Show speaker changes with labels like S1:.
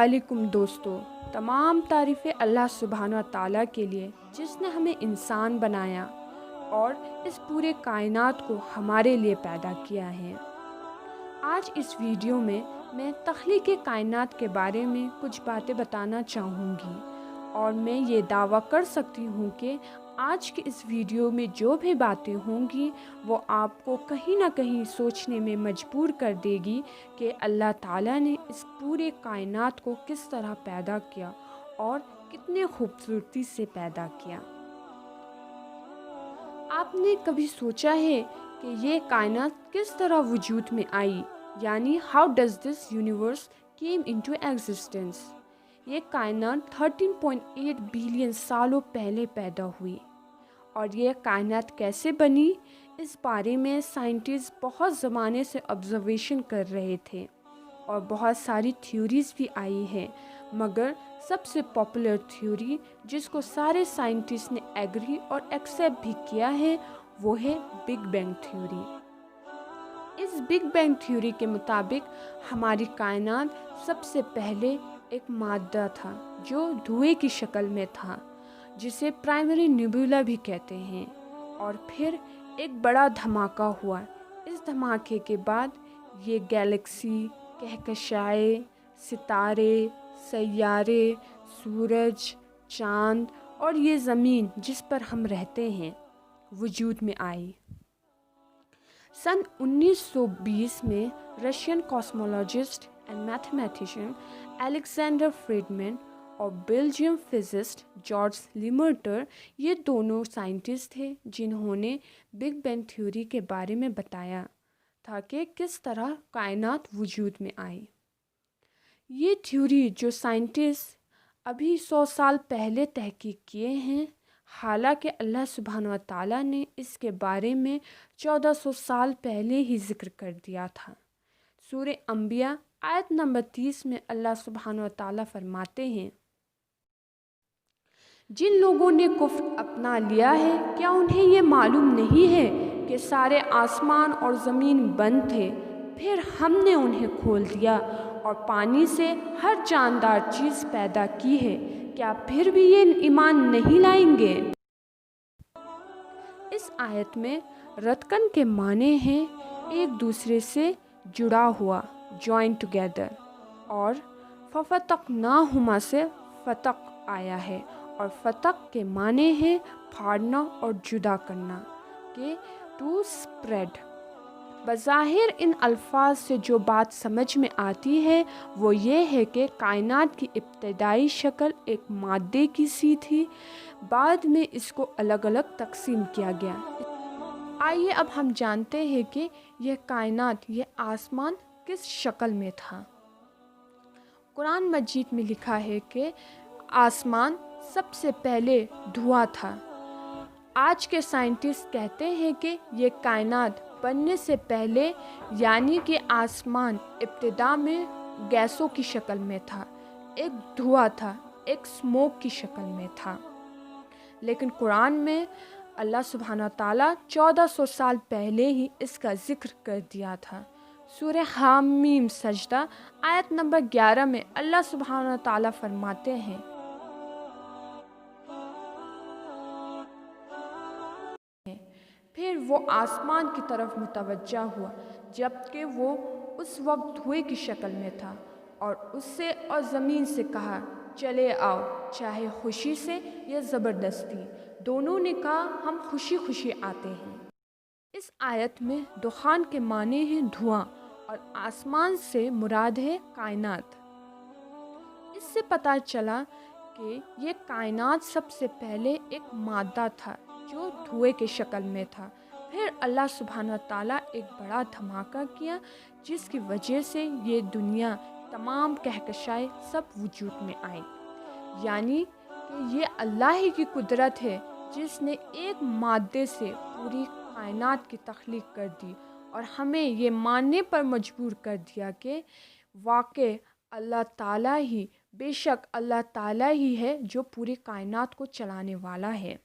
S1: علیکم دوستو، تمام تعریفیں اللہ سبحانہ و تعالیٰ کے لیے جس نے ہمیں انسان بنایا اور اس پورے کائنات کو ہمارے لیے پیدا کیا ہے۔ آج اس ویڈیو میں تخلیق کائنات کے بارے میں کچھ باتیں بتانا چاہوں گی، اور میں یہ دعویٰ کر سکتی ہوں کہ آج کے اس ویڈیو میں جو بھی باتیں ہوں گی وہ آپ کو کہیں نہ کہیں سوچنے میں مجبور کر دے گی کہ اللہ تعالیٰ نے اس پورے کائنات کو کس طرح پیدا کیا اور کتنے خوبصورتی سے پیدا کیا۔ آپ نے کبھی سوچا ہے کہ یہ کائنات کس طرح وجود میں آئی، یعنی how does this universe came into existence؟ یہ کائنات 13.8 بلین سالوں پہلے پیدا ہوئی، اور یہ کائنات کیسے بنی اس بارے میں سائنٹسٹ بہت زمانے سے آبزرویشن کر رہے تھے اور بہت ساری تھیوریز بھی آئی ہیں، مگر سب سے پاپولر تھیوری جس کو سارے سائنٹسٹ نے ایگری اور ایکسیپٹ بھی کیا ہے وہ ہے بگ بینگ تھیوری۔ اس بگ بینگ تھیوری کے مطابق ہماری کائنات سب سے پہلے ایک مادہ تھا جو دھوئے کی شکل میں تھا، جسے پرائمری نیبولا بھی کہتے ہیں، اور پھر ایک بڑا دھماکہ ہوا۔ اس دھماکے کے بعد یہ گیلیکسی، کہکشائیں، ستارے، سیارے، سورج، چاند اور یہ زمین جس پر ہم رہتے ہیں وجود میں آئی۔ سن 1920 میں Russian cosmologist and mathematician Alexander Friedmann اور بیلجیم فزسسٹ جارج لیمرٹر، یہ دونوں سائنٹسٹ تھے جنہوں نے بگ بینگ تھیوری کے بارے میں بتایا تھا کہ کس طرح کائنات وجود میں آئی۔ یہ تھیوری جو سائنٹسٹ ابھی 100 سال پہلے تحقیق کیے ہیں، حالانکہ اللہ سبحانہ و تعالیٰ نے اس کے بارے میں 1400 سال پہلے ہی ذکر کر دیا تھا۔ سورہ انبیاء آیت نمبر 30 میں اللہ سبحانہ و تعالیٰ فرماتے ہیں، جن لوگوں نے کفر اپنا لیا ہے کیا انہیں یہ معلوم نہیں ہے کہ سارے آسمان اور زمین بند تھے، پھر ہم نے انہیں کھول دیا اور پانی سے ہر جاندار چیز پیدا کی ہے، کیا پھر بھی یہ ایمان نہیں لائیں گے؟ اس آیت میں رتکن کے معنی ہیں ایک دوسرے سے جڑا ہوا، جوائن ٹوگیدر، اور ففتقناہما سے فتق آیا ہے، اور فتق کے معنی ہیں پھاڑنا اور جدا کرنا، کہ ٹو سپریڈ۔ بظاہر ان الفاظ سے جو بات سمجھ میں آتی ہے وہ یہ ہے کہ کائنات کی ابتدائی شکل ایک مادے کی سی تھی، بعد میں اس کو الگ الگ تقسیم کیا گیا۔ آئیے اب ہم جانتے ہیں کہ یہ کائنات، یہ آسمان کس شکل میں تھا۔ قرآن مجید میں لکھا ہے کہ آسمان سب سے پہلے دھواں تھا۔ آج کے سائنٹسٹ کہتے ہیں کہ یہ کائنات بننے سے پہلے، یعنی کہ آسمان ابتدا میں گیسوں کی شکل میں تھا، ایک دھواں تھا، ایک اسموک کی شکل میں تھا، لیکن قرآن میں اللہ سبحانہ تعالیٰ 1400 سال پہلے ہی اس کا ذکر کر دیا تھا۔ سورہ حامیم سجدہ آیت نمبر 11 میں اللہ سبحانہ تعالیٰ فرماتے ہیں، پھر وہ آسمان کی طرف متوجہ ہوا جبکہ وہ اس وقت دھوئے کی شکل میں تھا، اور اس سے اور زمین سے کہا چلے آؤ، چاہے خوشی سے یا زبردستی۔ دونوں نے کہا ہم خوشی خوشی آتے ہیں۔ اس آیت میں دخان کے معنی ہیں دھواں، اور آسمان سے مراد ہے کائنات۔ اس سے پتہ چلا کہ یہ کائنات سب سے پہلے ایک مادہ تھا جو دھوئے کے شکل میں تھا، پھر اللہ سبحانہ تعالیٰ ایک بڑا دھماکہ کیا جس کی وجہ سے یہ دنیا، تمام کہکشائیں سب وجود میں آئیں، یعنی کہ یہ اللہ ہی کی قدرت ہے جس نے ایک مادے سے پوری کائنات کی تخلیق کر دی، اور ہمیں یہ ماننے پر مجبور کر دیا کہ واقع اللہ تعالیٰ ہی، بے شک اللہ تعالیٰ ہی ہے جو پوری کائنات کو چلانے والا ہے۔